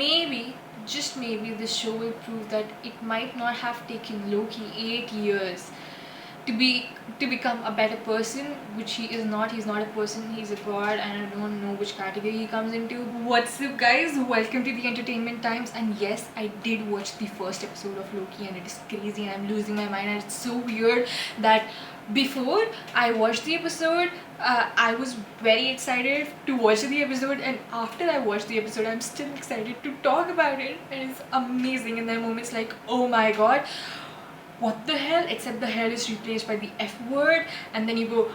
maybe, just maybe, this show will prove that it might not have taken Loki 8 years to become a better person, which he is not. He's not a person, he's a god, and I don't know which category he comes into. What's up guys, welcome to the Entertainment Times. And yes, I did watch the first episode of Loki and it is crazy and I'm losing my mind, and it's so weird that before I watched the episode, I was very excited to watch the episode, and after I watched the episode I'm still excited to talk about it, and it's amazing. And there are moments like, oh my god, what the hell, except the hell is replaced by the F word, and then you go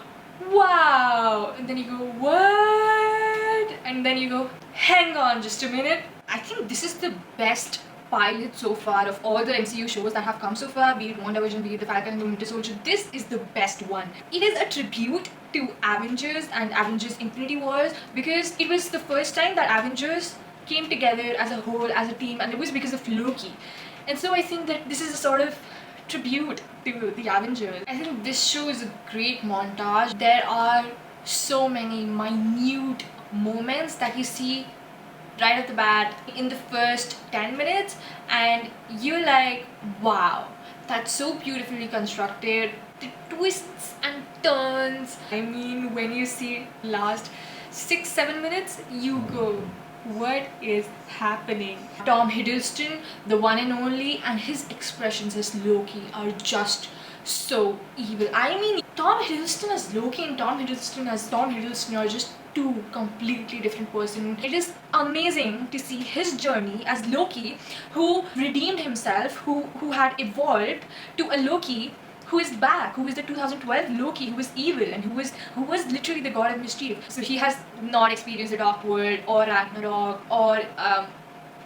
wow, and then you go what, and then you go hang on just a minute. I think this is the best pilot so far of all the MCU shows that have come so far, be it WandaVision, be it the Falcon and the Winter Soldier. This is the best one. It is a tribute to Avengers and Avengers Infinity Wars, because it was the first time that Avengers came together as a whole, as a team, and it was because of Loki. And so I think that this is a sort of tribute to the Avengers. I think this show is a great montage. There are so many minute moments that you see right off the bat in the first 10 minutes, and you're like, wow, that's so beautifully constructed. The twists and turns, I mean, when you see last 6-7 minutes, you go, what is happening? Tom Hiddleston, the one and only, and his expressions as Loki are just so evil. I mean, Tom Hiddleston as Loki and Tom Hiddleston as Tom Hiddleston are just two completely different persons. It is amazing to see his journey as Loki, who redeemed himself, who had evolved to a Loki who is back, who is the 2012 Loki, who is evil and who was literally the god of mischief. So he has not experienced the Dark World or Ragnarok or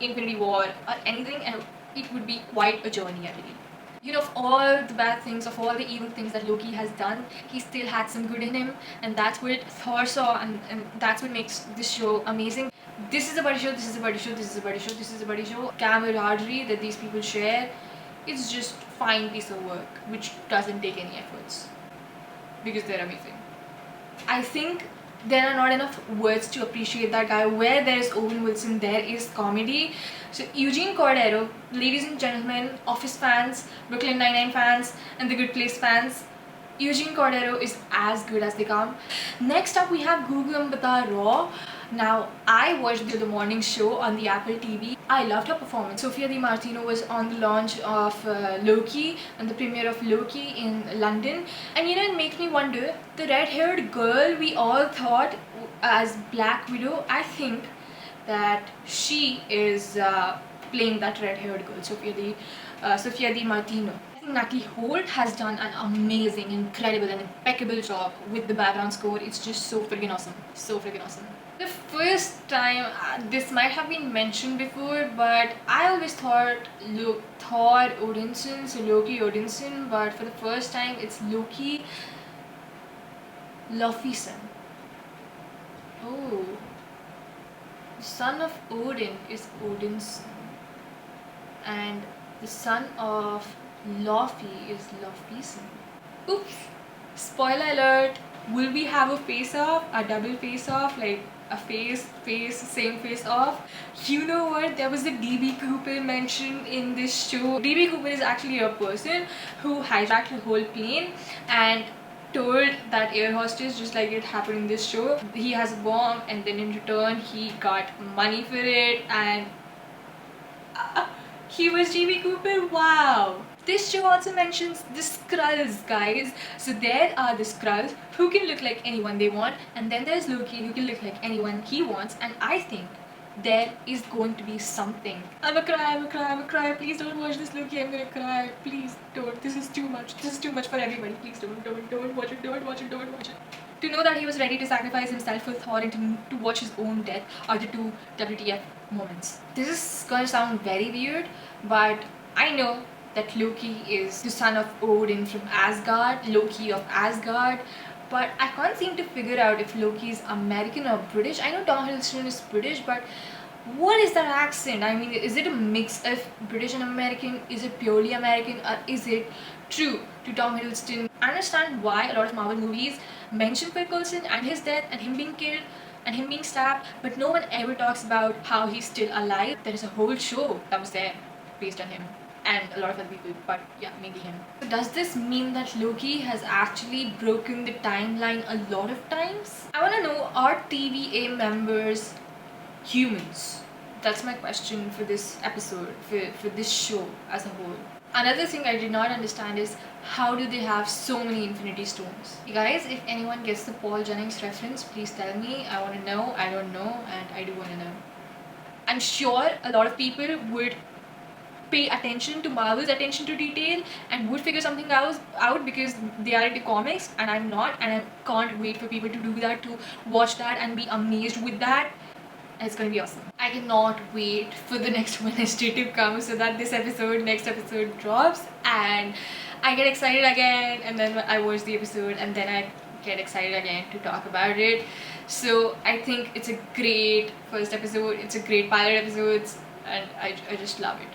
Infinity War or anything, and it would be quite a journey, I believe. You know, of all the bad things, of all the evil things that Loki has done, he still had some good in him, and that's what Thor saw, and that's what makes this show amazing. This is a buddy show, this is a buddy show, this is a buddy show, this is a buddy show. Camaraderie that these people share, it's just fine piece of work which doesn't take any efforts because they're amazing. I think there are not enough words to appreciate that guy. Where there is Owen Wilson, there is comedy. So Eugene Cordero, ladies and gentlemen, Office fans, Brooklyn Nine-Nine fans, and The Good Place fans, Eugene Cordero is as good as they come. Next up we have Google Bata Raw. Now, I watched the morning show on the Apple TV. I loved her performance. Sofia Di Martino was on the launch of Loki and the premiere of Loki in London. And you know, it makes me wonder, the red-haired girl we all thought as Black Widow, I think that she is playing that red-haired girl, Sofia Di Martino. I think Natalie Holt has done an amazing, incredible and impeccable job with the background score. It's just so friggin' awesome. So friggin' awesome. The first time, this might have been mentioned before, but I always thought Thor Odinson, so Loki Odinson, but for the first time it's Loki Lofison. Oh, the son of Odin is Odinson, and the son of Lofi is Lofison. Oops, spoiler alert. Will we have a face-off, a double face-off, like a face, same face-off? You know what, there was a DB Cooper mentioned in this show. DB Cooper is actually a person who hijacked a whole plane and told that air hostess, just like it happened in this show, he has a bomb, and then in return he got money for it, and he was DB Cooper. Wow. This show also mentions the Skrulls, guys. So there are the Skrulls who can look like anyone they want, and then there's Loki who can look like anyone he wants, and I think there is going to be something. I'm a cry, please don't watch this, Loki, I'm gonna cry, please don't, this is too much for everybody, please don't watch it, don't watch it. To know that he was ready to sacrifice himself for Thor and to watch his own death are the two WTF moments. This is gonna sound very weird, but I know that Loki is the son of Odin from Asgard, Loki of Asgard, but I can't seem to figure out if Loki is American or British. I know Tom Hiddleston is British, but what is that accent? I mean, is it a mix of British and American? Is it purely American, or is it true to Tom Hiddleston? I understand why a lot of Marvel movies mention Phil Coulson and his death and him being killed and him being stabbed, but no one ever talks about how he's still alive. There is a whole show that was there based on him, and a lot of other people, but yeah, mainly him. So does this mean that Loki has actually broken the timeline a lot of times? I want to know, are TVA members humans? That's my question for this episode, for this show as a whole. Another thing I did not understand is, how do they have so many Infinity Stones? You guys, if anyone gets the Paul Jennings reference, please tell me. I want to know. I don't know, and I do want to know. I'm sure a lot of people would pay attention to Marvel's attention to detail and would figure something else out because they are into comics and I'm not, and I can't wait for people to do that, to watch that and be amazed with that. It's gonna be awesome. I cannot wait for the next Wednesday to come so that next episode drops and I get excited again, and then I watch the episode and then I get excited again to talk about it. So I think it's a great first episode, it's a great pilot episode, and I just love it.